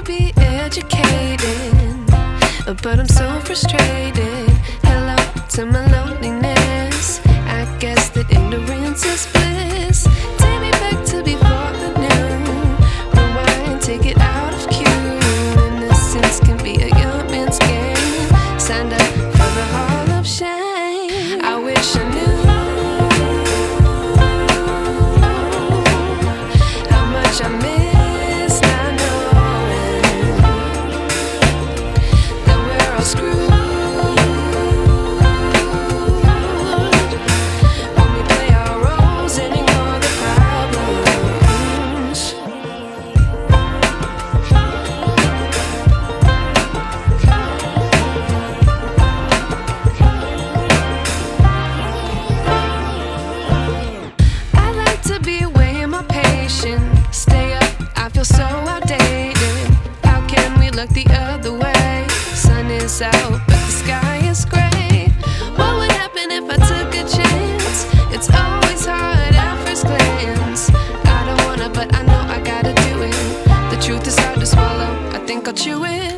be educated, but I'm so frustrated. Hello to my loneliness. I guess that ignorance is bliss. Take me back to before I knew. Rewind, take it out of cue. Innocence can be a young man's game. Signed up for the hall of shame. I wish I knew how much I miss not knowing that we're all screwed. Stay up, I feel so outdated. How can we look the other way? Sun is out, but the sky is gray. What would happen if I took a chance? It's always hard at first glance. I don't wanna, but I know I gotta do it. The truth is hard to swallow, I think I'll chew it.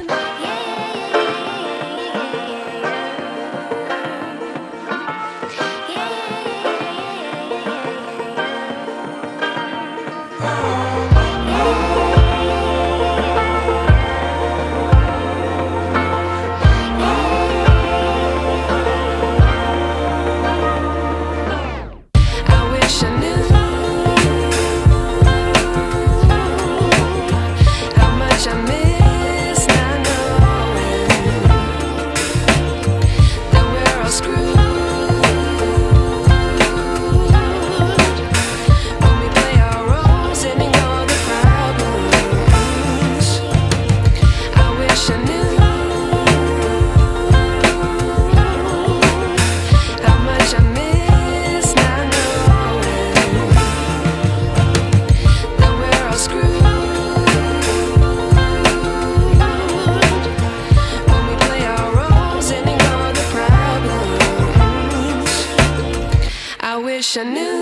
I wish I knew